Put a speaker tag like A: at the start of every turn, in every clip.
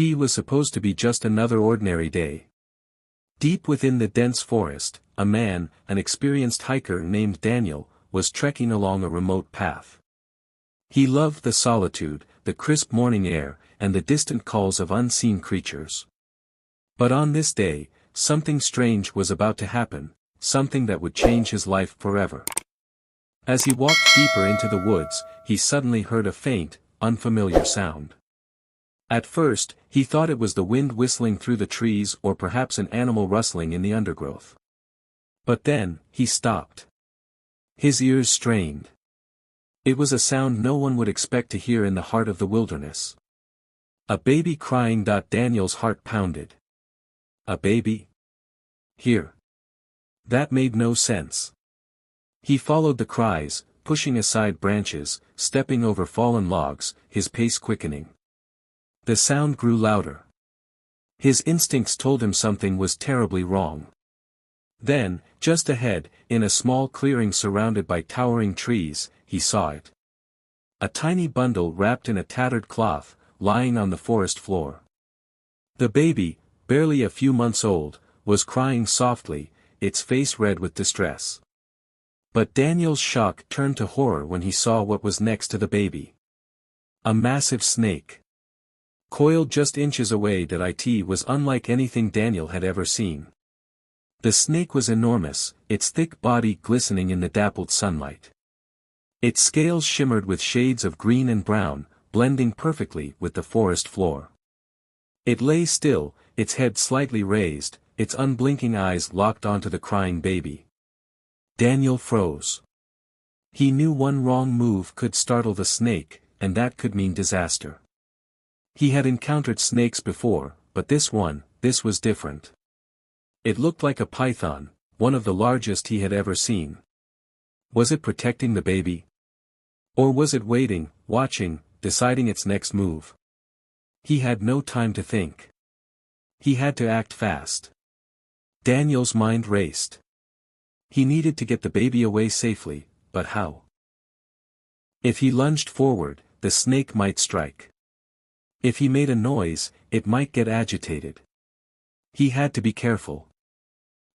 A: It was supposed to be just another ordinary day. Deep within the dense forest, a man, an experienced hiker named Daniel, was trekking along a remote path. He loved the solitude, the crisp morning air, and the distant calls of unseen creatures. But on this day, something strange was about to happen, something that would change his life forever. As he walked deeper into the woods, he suddenly heard a faint, unfamiliar sound. At first, he thought it was the wind whistling through the trees or perhaps an animal rustling in the undergrowth. But then, he stopped. His ears strained. It was a sound no one would expect to hear in the heart of the wilderness. A baby crying. Daniel's heart pounded. A baby? Here. That made no sense. He followed the cries, pushing aside branches, stepping over fallen logs, his pace quickening. The sound grew louder. His instincts told him something was terribly wrong. Then, just ahead, in a small clearing surrounded by towering trees, he saw it. A tiny bundle wrapped in a tattered cloth, lying on the forest floor. The baby, barely a few months old, was crying softly, its face red with distress. But Daniel's shock turned to horror when he saw what was next to the baby. A massive snake. Coiled just inches away. It was unlike anything Daniel had ever seen. The snake was enormous, its thick body glistening in the dappled sunlight. Its scales shimmered with shades of green and brown, blending perfectly with the forest floor. It lay still, its head slightly raised, its unblinking eyes locked onto the crying baby. Daniel froze. He knew one wrong move could startle the snake, and that could mean disaster. He had encountered snakes before, but this was different. It looked like a python, one of the largest he had ever seen. Was it protecting the baby? Or was it waiting, watching, deciding its next move? He had no time to think. He had to act fast. Daniel's mind raced. He needed to get the baby away safely, but how? If he lunged forward, the snake might strike. If he made a noise, it might get agitated. He had to be careful.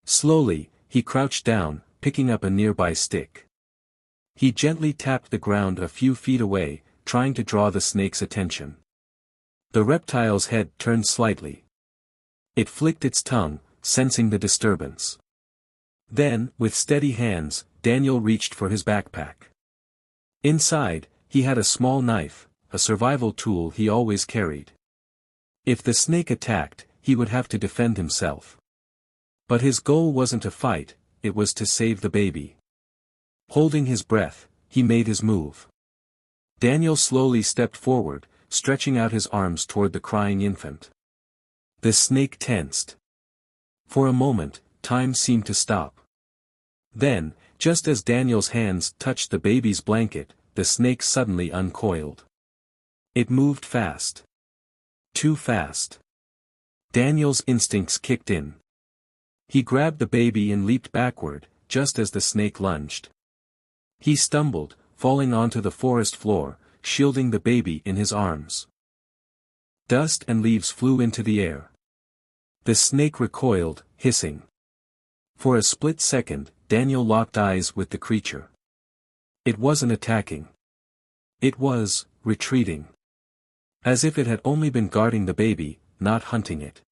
A: Slowly, he crouched down, picking up a nearby stick. He gently tapped the ground a few feet away, trying to draw the snake's attention. The reptile's head turned slightly. It flicked its tongue, sensing the disturbance. Then, with steady hands, Daniel reached for his backpack. Inside, he had a small knife, a survival tool he always carried. If the snake attacked, he would have to defend himself. But his goal wasn't to fight, it was to save the baby. Holding his breath, he made his move. Daniel slowly stepped forward, stretching out his arms toward the crying infant. The snake tensed. For a moment, time seemed to stop. Then, just as Daniel's hands touched the baby's blanket, the snake suddenly uncoiled. It moved fast. Too fast. Daniel's instincts kicked in. He grabbed the baby and leaped backward, just as the snake lunged. He stumbled, falling onto the forest floor, shielding the baby in his arms. Dust and leaves flew into the air. The snake recoiled, hissing. For a split second, Daniel locked eyes with the creature. It wasn't attacking. It was retreating. As if it had only been guarding the baby, not hunting it.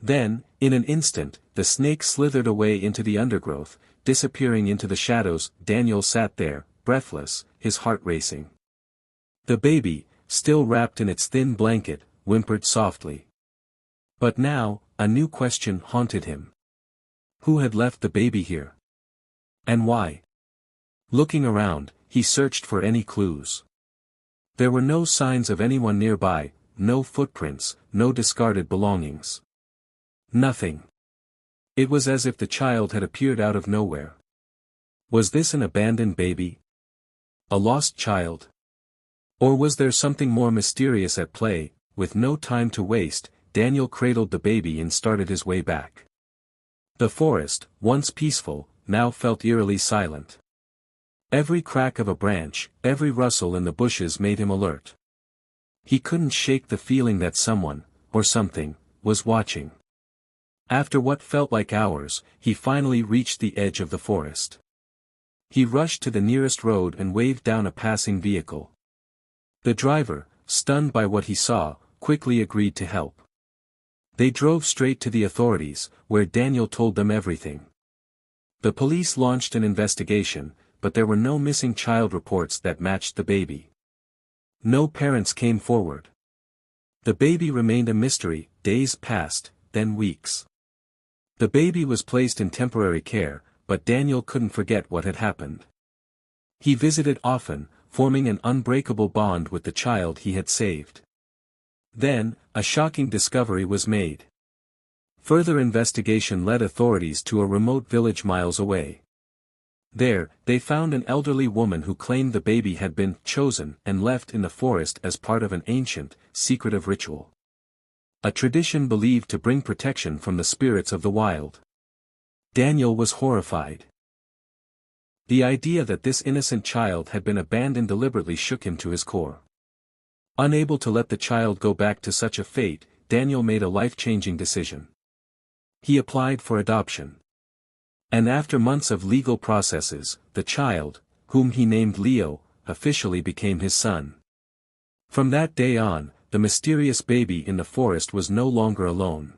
A: Then, in an instant, the snake slithered away into the undergrowth, disappearing into the shadows. Daniel sat there, breathless, his heart racing. The baby, still wrapped in its thin blanket, whimpered softly. But now, a new question haunted him. Who had left the baby here? And why? Looking around, he searched for any clues. There were no signs of anyone nearby, no footprints, no discarded belongings. Nothing. It was as if the child had appeared out of nowhere. Was this an abandoned baby? A lost child? Or was there something more mysterious at play? With no time to waste, Daniel cradled the baby and started his way back. The forest, once peaceful, now felt eerily silent. Every crack of a branch, every rustle in the bushes made him alert. He couldn't shake the feeling that someone, or something, was watching. After what felt like hours, he finally reached the edge of the forest. He rushed to the nearest road and waved down a passing vehicle. The driver, stunned by what he saw, quickly agreed to help. They drove straight to the authorities, where Daniel told them everything. The police launched an investigation, but there were no missing child reports that matched the baby. No parents came forward. The baby remained a mystery. Days passed, then weeks. The baby was placed in temporary care, but Daniel couldn't forget what had happened. He visited often, forming an unbreakable bond with the child he had saved. Then, a shocking discovery was made. Further investigation led authorities to a remote village miles away. There, they found an elderly woman who claimed the baby had been chosen and left in the forest as part of an ancient, secretive ritual. A tradition believed to bring protection from the spirits of the wild. Daniel was horrified. The idea that this innocent child had been abandoned deliberately shook him to his core. Unable to let the child go back to such a fate, Daniel made a life-changing decision. He applied for adoption. And after months of legal processes, the child, whom he named Leo, officially became his son. From that day on, the mysterious baby in the forest was no longer alone.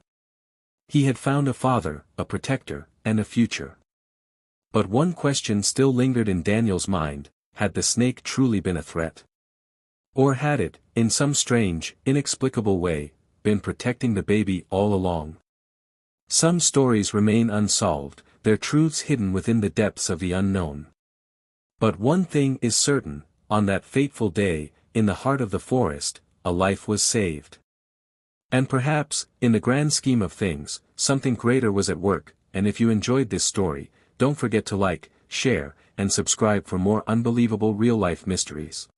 A: He had found a father, a protector, and a future. But one question still lingered in Daniel's mind: had the snake truly been a threat? Or had it, in some strange, inexplicable way, been protecting the baby all along? Some stories remain unsolved, their truths hidden within the depths of the unknown. But one thing is certain: on that fateful day, in the heart of the forest, a life was saved. And perhaps, in the grand scheme of things, something greater was at work. And if you enjoyed this story, don't forget to like, share, and subscribe for more unbelievable real-life mysteries.